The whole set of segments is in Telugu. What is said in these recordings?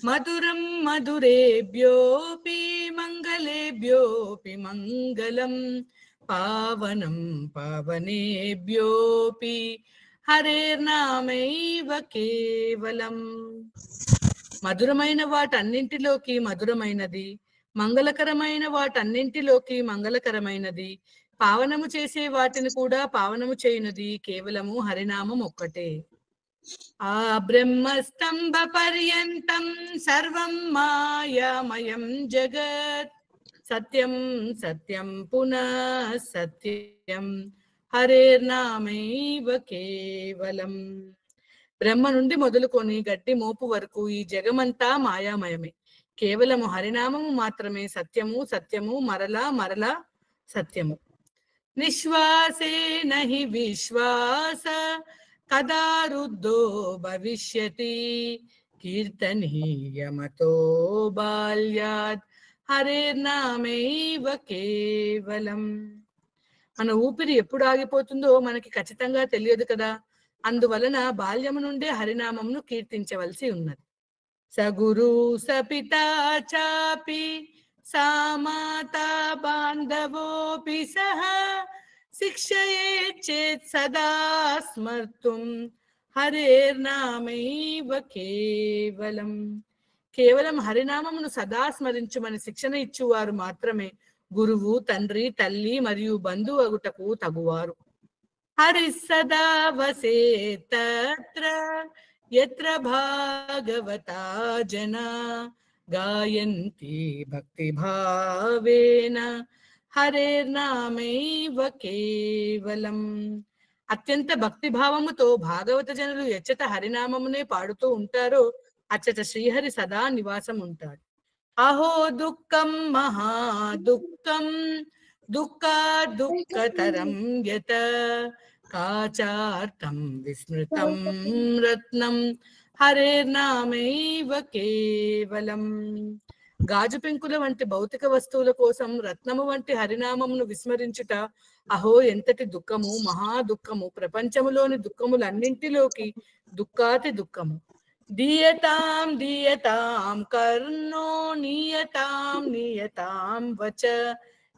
మధురం మధురేభ్యోపి మంగళేభ్యోపి మంగళం పావనం పావనేభ్యోపి హరేర్నామైవ కేవలం. మధురమైన వాటన్నింటిలోకి మధురమైనది, మంగళకరమైన వాటన్నింటిలోకి మంగళకరమైనది, పావనము చేసే వాటిని కూడా పావనము చేయునది కేవలము హరినామం ఒక్కటే. ఆ బ్రహ్మస్తంభ పర్యంతం సర్వం మాయామయం జగత్ సత్యం సత్యం పునః సత్యం హరేర్నామైవ కేవలం. బ్రహ్మ నుండి మొదలుకొని గడ్డి మోపు వరకు ఈ జగమంతా మాయామయమే. కేవలము హరినామము మాత్రమే సత్యము, సత్యము మరలా మరలా సత్యము. నిశ్వాసే నహి విశ్వాస కదా రుద్ధో భవిష్యతి కీర్తనీయమతో బాల్యాద్ హరేర్నామైవ కేవలం. మన ఊపిరి ఎప్పుడు ఆగిపోతుందో మనకి ఖచ్చితంగా తెలియదు కదా. అందువలన బాల్యము నుండే హరినామమును కీర్తించవలసి ఉన్నది. సగురు సపితా చాపి సామాతా బాంధవోపి సహ శిక్షయేచ్చేత్ సదా స్మర్తుం హరేర్నామైవ కేవలం. కేవలం హరినామమును సదా స్మరించుమని శిక్షణ ఇచ్చువారు మాత్రమే గురువు, తండ్రి, తల్లి మరియు బంధువు అగుటకు తగువారు. హరి సదా వసేత్తత్ర యత్ర భాగవతా జనా గాయంతి భక్తి భావేన హరేర్నామైవ కేవలం. అత్యంత భక్తి భావముతో భాగవత జనులు ఎచ్చట హరినామమునే పాడుతూ ఉంటారో అచ్చట శ్రీహరి సదా నివాసం ఉంటాడు. అహో దుఃఖం మహా దుఃఖం దుఃఖాత్ దుఃఖతరం యత కాచార్థం విస్మృతం రత్నం హరేర్నామైవ కేవలం. గాజు పెంకుల వంటి భౌతిక వస్తువుల కోసం రత్నము వంటి హరినామమును విస్మరించుట అహో ఎంతటి దుఃఖము, మహా దుఃఖము. ప్రపంచములోని దుఃఖములన్నింటిలోకి దుఃఖాతి దుఃఖము. దీయతాం దీయతాం కర్ణో నీయతాం నీయతాం వచ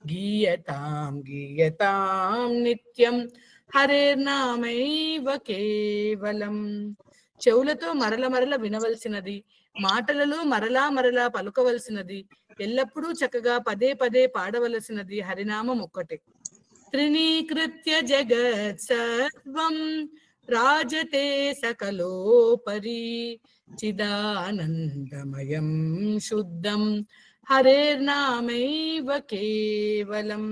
గీయతాం గీయతాం నిత్యం హరేర్నామైవ కేవలం. చెవులతో మరల మరల వినవలసినది, మాటలలో మరలా మరలా పలుకవలసినది, ఎల్లప్పుడూ చక్కగా పదే పదే పాడవలసినది హరినామం ఒక్కటే. త్రినీకృత్య జగత్ సర్వం రాజతే సకలోపరి చిదానందమయం శుద్ధం హరేర్నామైవ కేవలం.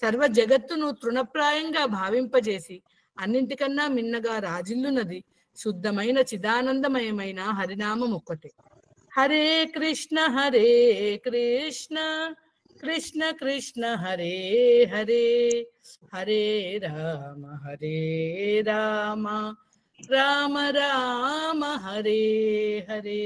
సర్వ జగత్తును తృణప్రాయంగా భావింపజేసి అన్నింటికన్నా మిన్నగా రాజిల్లునది శుద్ధమైన చిదానందమయమైన హరినామం ఒక్కటే. హరే కృష్ణ కృష్ణ కృష్ణ హరే హరే హరే రామ రామ రామ హరే హరే.